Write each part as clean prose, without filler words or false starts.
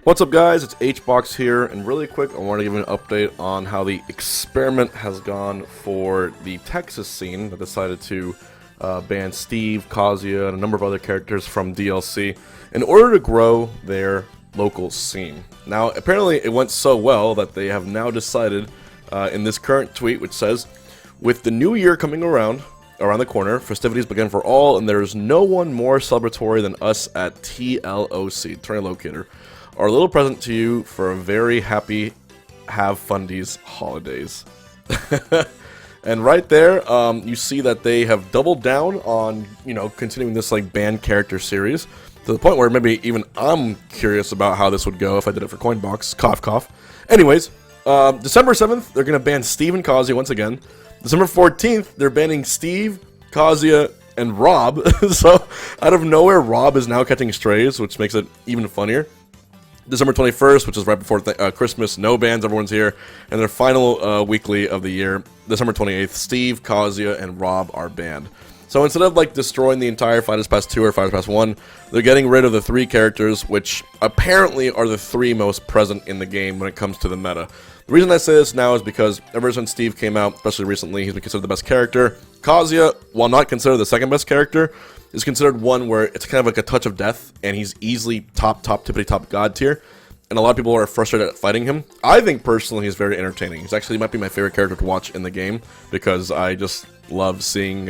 What's up, guys? It's Hbox here, and really quick, I want to give an update on how the experiment has gone for the Texas scene that decided to ban Steve, Kazuya, and a number of other characters from DLC in order to grow their local scene. Now, apparently it went so well that they have now decided in this current tweet, which says, with the new year coming around the corner, festivities begin for all, and there is no one more celebratory than us at TLOC, Tourney Locator. Our little present to you for a very happy Have Fundies holidays. And right there, you see that they have doubled down on, continuing this like banned character series to the point where maybe even I'm curious about how this would go if I did it for Coinbox. Cough, cough. Anyways, December 7th, they're going to ban Steve and Kazuya once again. December 14th, they're banning Steve, Kazuya, and Rob. So, out of nowhere, Rob is now catching strays, which makes it even funnier. December 21st, which is right before Christmas, no bans, everyone's here. And their final weekly of the year, December 28th, Steve, Kazuya, and Rob are banned. So instead of like destroying the entire Fighters Pass 2 or Fighters Pass 1, they're getting rid of the 3 characters, which apparently are the 3 most present in the game when it comes to the meta. The reason I say this now is because ever since Steve came out, especially recently, he's been considered the best character. Kazuya, while not considered the second best character, is considered one where it's kind of like a touch of death, and he's easily tippity-top god tier, and a lot of people are frustrated at fighting him. I think personally he's very entertaining. He's actually might be my favorite character to watch in the game, because I just love seeing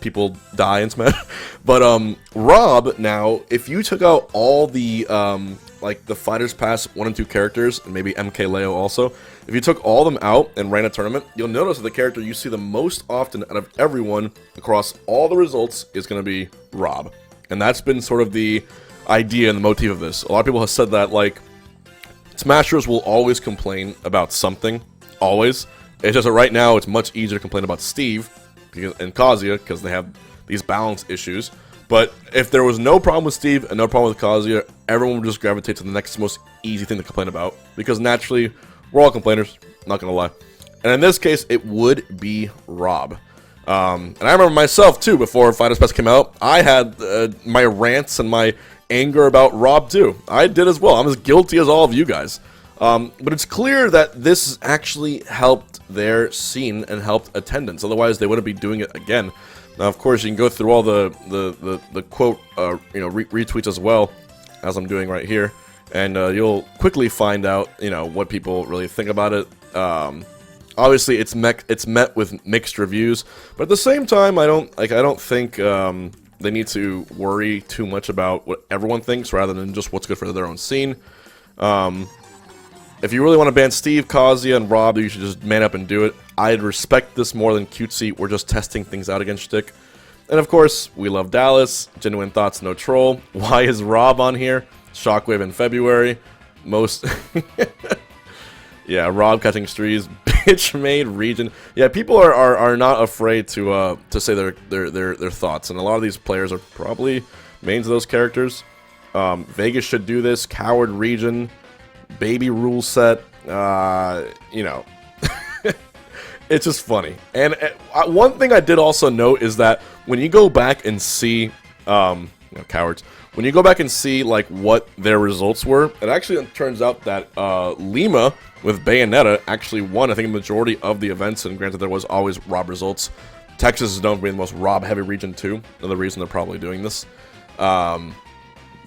people die in Smash. But Rob, now, if you took out all the like the Fighters Pass 1 and 2 characters, and maybe MK Leo also, if you took all of them out and ran a tournament, you'll notice that the character you see the most often out of everyone across all the results is going to be Rob. And that's been sort of the idea and the motif of this. A lot of people have said that, like, Smashers will always complain about something. Always. It's just that right now it's much easier to complain about Steve and Kazuya because they have these balance issues. But if there was no problem with Steve and no problem with Kazuya, everyone would just gravitate to the next most easy thing to complain about. Because naturally, we're all complainers, not gonna lie. And in this case, it would be Rob. And I remember myself, too, before Fighters Pass came out, I had my rants and my anger about Rob, too. I did as well. I'm as guilty as all of you guys. But it's clear that this actually helped their scene and helped attendance. Otherwise, they wouldn't be doing it again. Now, of course, you can go through all the quote, retweets as well, as I'm doing right here, and you'll quickly find out, what people really think about it. Obviously, it's met with mixed reviews, but at the same time, I don't think they need to worry too much about what everyone thinks, rather than just what's good for their own scene. If you really want to ban Steve, Kazuya, and Rob, you should just man up and do it. I'd respect this more than cutesy. We're just testing things out against Shtick. And of course, we love Dallas. Genuine thoughts, no troll. Why is Rob on here? Shockwave in February. Most... Yeah, Rob catching strees. Bitch-made region. Yeah, people are not afraid to say their thoughts. And a lot of these players are probably mains of those characters. Vegas should do this. Coward region. Baby rule set, it's just funny. And one thing I did also note is that when you go back and see, cowards, when you go back and see, like, what their results were, it actually turns out that Lima with Bayonetta actually won, I think, the majority of the events, and granted, there was always Rob results. Texas is known for being the most Rob-heavy region, too, another reason they're probably doing this. The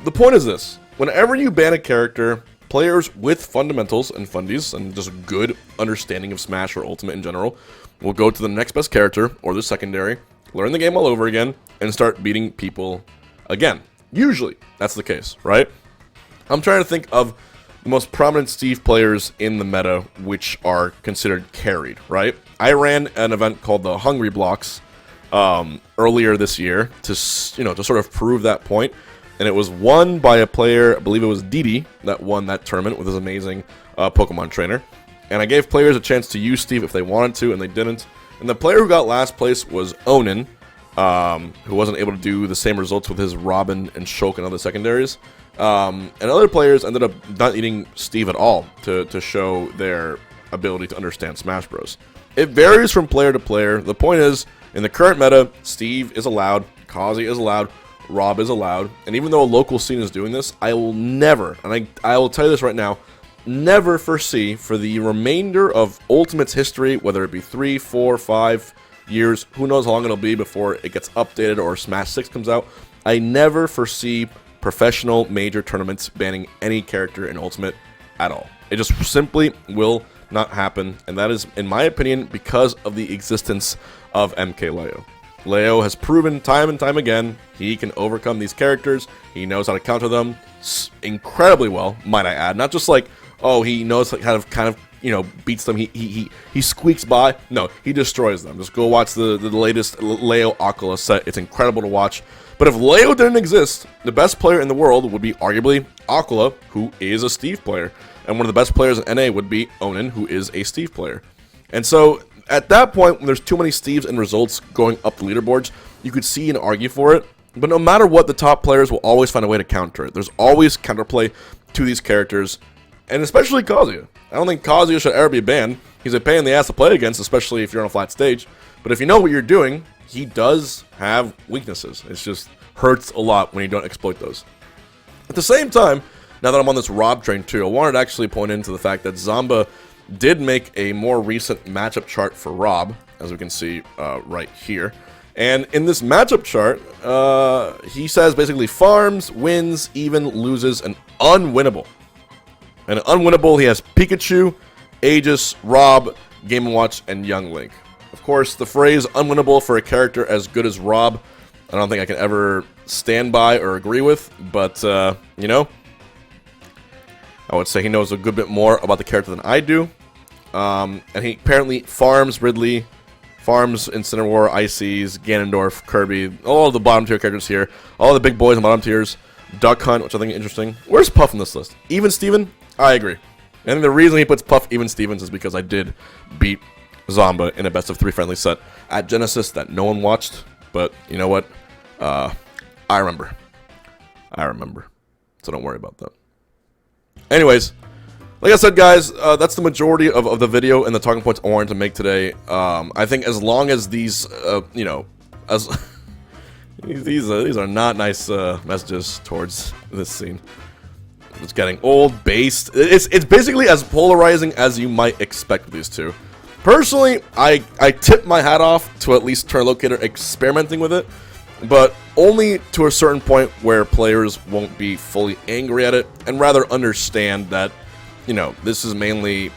point is this. Whenever you ban a character, players with fundamentals and fundies and just good understanding of Smash or Ultimate in general will go to the next best character or the secondary, learn the game all over again, and start beating people again. Usually, that's the case, right? I'm trying to think of the most prominent Steve players in the meta which are considered carried, right? I ran an event called the Hungrybox earlier this year to sort of prove that point. And it was won by a player, I believe it was Didi, that won that tournament with his amazing Pokemon trainer. And I gave players a chance to use Steve if they wanted to, and they didn't. And the player who got last place was Onin, who wasn't able to do the same results with his Robin and Shulk and other secondaries. And other players ended up not needing Steve at all to show their ability to understand Smash Bros. It varies from player to player. The point is, in the current meta, Steve is allowed, Kazuya is allowed, Rob is allowed, and even though a local scene is doing this, I will never, and I will tell you this right now, never foresee for the remainder of Ultimate's history, whether it be 3, 4, 5 years, who knows how long it'll be before it gets updated or Smash 6 comes out, I never foresee professional major tournaments banning any character in Ultimate at all. It just simply will not happen, and that is, in my opinion, because of the existence of MK Leo. Leo has proven time and time again he can overcome these characters. He knows how to counter them incredibly well, might I add. Not just like, oh, he knows how to kind of you know, beats them. He squeaks by. No, he destroys them. Just go watch the latest Leo Aquila set. It's incredible to watch. But if Leo didn't exist, the best player in the world would be arguably Aquila, who is a Steve player. And one of the best players in NA would be Onin, who is a Steve player. And so, at that point, when there's too many Steves and results going up the leaderboards, you could see and argue for it. But no matter what, the top players will always find a way to counter it. There's always counterplay to these characters, and especially Kazuya. I don't think Kazuya should ever be banned. He's a pain in the ass to play against, especially if you're on a flat stage. But if you know what you're doing, he does have weaknesses. It just hurts a lot when you don't exploit those. At the same time, now that I'm on this Rob train too, I wanted to actually point into the fact that Zamba did make a more recent matchup chart for Rob, as we can see right here. And in this matchup chart, he says basically farms, wins, even, loses, and unwinnable. And unwinnable, he has Pikachu, Aegis, Rob, Game & Watch, and Young Link. Of course, the phrase unwinnable for a character as good as Rob, I don't think I can ever stand by or agree with, but, you know, I would say he knows a good bit more about the character than I do. And he apparently farms Ridley, farms Incineroar, Ices, Ganondorf, Kirby, all of the bottom tier characters here, all the big boys in bottom tiers, Duck Hunt, which I think is interesting. Where's Puff on this list? Even Steven? I agree. And the reason he puts Puff Even Stevens is because I did beat Zamba in a best of 3 friendly set at Genesis that no one watched, but you know what? I remember. So don't worry about that. Anyways, like I said, guys, that's the majority of the video and the talking points I wanted to make today. I think as long as these, you know, as these are not nice messages towards this scene. It's getting old, based. It's basically as polarizing as you might expect with these two. Personally, I tip my hat off to at least Turn Locator experimenting with it, but only to a certain point where players won't be fully angry at it and rather understand that, you know, this is mainly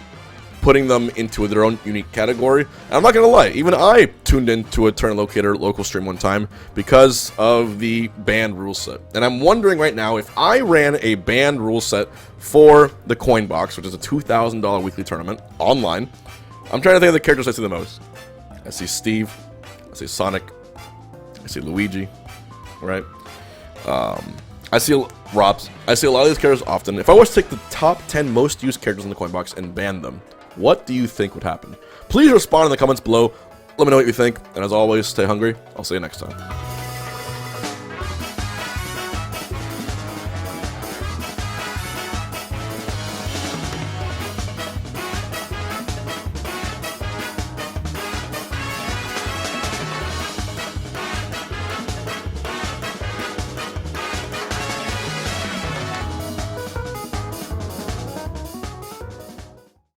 putting them into their own unique category. And I'm not gonna lie, even I tuned into a Turn Locator local stream one time because of the banned rule set. And I'm wondering right now, if I ran a banned rule set for the Coin Box, which is a $2,000 weekly tournament online, I'm trying to think of the characters I see the most. I see Steve, I see Sonic, I see Luigi, right? I see Robs. I see a lot of these characters often. If I was to take the top 10 most used characters in the Coin Box and ban them, what do you think would happen? Please respond in the comments below. Let me know what you think. And as always, stay hungry. I'll see you next time.